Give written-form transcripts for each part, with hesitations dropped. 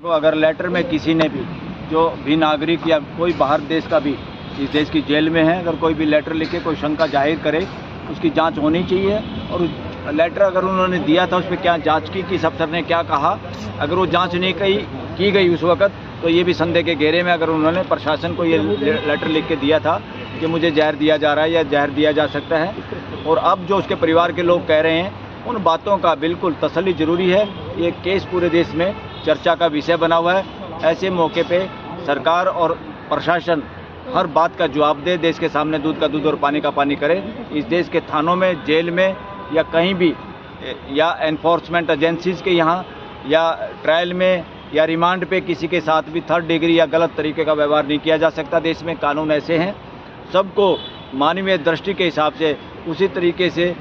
तो अगर लेटर में किसी ने भी, जो भी नागरिक या कोई बाहर देश का भी इस देश की जेल में है, अगर कोई भी लेटर लिखे कोई शंका जाहिर करे, उसकी जांच होनी चाहिए। और उस लेटर अगर उन्होंने दिया था उस पर क्या जांच की, किस अफसर ने क्या कहा, अगर वो जांच नहीं की गई उस वक्त, तो ये भी संदेह के घेरे में अगर उन्होंने प्रशासन को ये लेटर लिख के दिया था कि मुझे जहर दिया जा रहा है या जहर दिया जा सकता है, और अब जो उसके परिवार के लोग कह रहे हैं उन बातों का बिल्कुल तसल्ली जरूरी है। ये केस पूरे देश में चर्चा का विषय बना हुआ है। ऐसे मौके पे सरकार और प्रशासन हर बात का जवाब दे, देश के सामने दूध का दूध और पानी का पानी करे। इस देश के थानों में, जेल में या कहीं भी, या एनफोर्समेंट एजेंसीज के यहाँ या ट्रायल में या रिमांड पे किसी के साथ भी थर्ड डिग्री या गलत तरीके का व्यवहार नहीं किया जा सकता। देश में कानून ऐसे हैं, सबको मानवीय दृष्टि के हिसाब से उसी तरीके से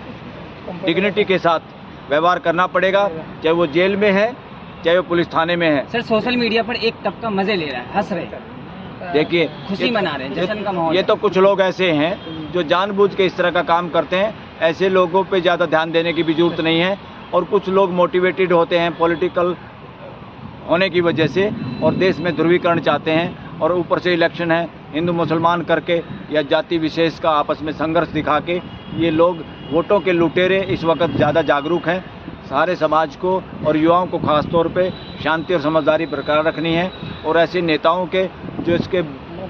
डिग्निटी के साथ व्यवहार करना पड़ेगा, चाहे वो जेल में है चाहे वो पुलिस थाने में है। सर, सोशल मीडिया पर एक तबका मजे ले रहा है, हंस रहे हैं, देखिए खुशी मना रहे हैं, जश्न का माहौल। ये तो कुछ लोग ऐसे हैं जो जानबूझ के इस तरह का काम करते हैं। ऐसे लोगों पे ज़्यादा ध्यान देने की भी जरूरत नहीं है। और कुछ लोग मोटिवेटेड होते हैं पॉलिटिकल होने की वजह से और देश में ध्रुवीकरण चाहते हैं, और ऊपर से इलेक्शन है, हिंदू मुसलमान करके या जाति विशेष का आपस में संघर्ष दिखा के ये लोग वोटों के लुटेरे इस वक्त ज़्यादा जागरूक हैं। सारे समाज को और युवाओं को खास तौर पे शांति और समझदारी बरकरार रखनी है, और ऐसे नेताओं के जो इसके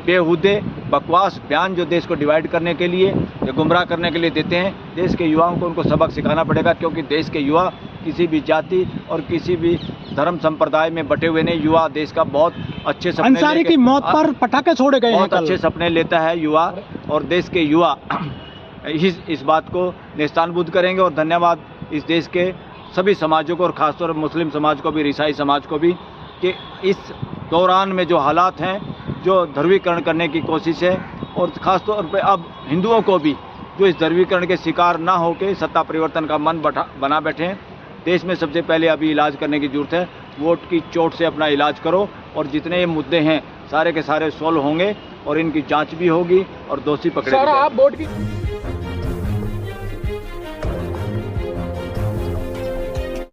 बेहुदे बकवास बयान जो देश को डिवाइड करने के लिए या गुमराह करने के लिए देते हैं, देश के युवाओं को उनको सबक सिखाना पड़ेगा। क्योंकि देश के युवा किसी भी जाति और किसी भी धर्म संप्रदाय में बटे हुए नहीं। युवा देश का बहुत अच्छे सपने, अंसारी की मौत पर पटाखे छोड़े गए हैं, बहुत अच्छे सपने लेता है युवा, और देश के युवा इस बात को नेस्तानबूद करेंगे। और धन्यवाद इस देश के सभी समाजों को, और खासतौर पर मुस्लिम समाज को भी, ईसाई समाज को भी, कि इस दौरान में जो हालात हैं, जो ध्रुवीकरण करने की कोशिश है, और ख़ासतौर पे अब हिंदुओं को भी जो इस ध्रुवीकरण के शिकार ना होकर सत्ता परिवर्तन का मन बना बैठे हैं। देश में सबसे पहले अभी इलाज करने की जरूरत है। वोट की चोट से अपना इलाज करो, और जितने ये मुद्दे हैं सारे के सारे सॉल्व होंगे, और इनकी जांच भी होगी और दोषी पकड़े। आप वोट की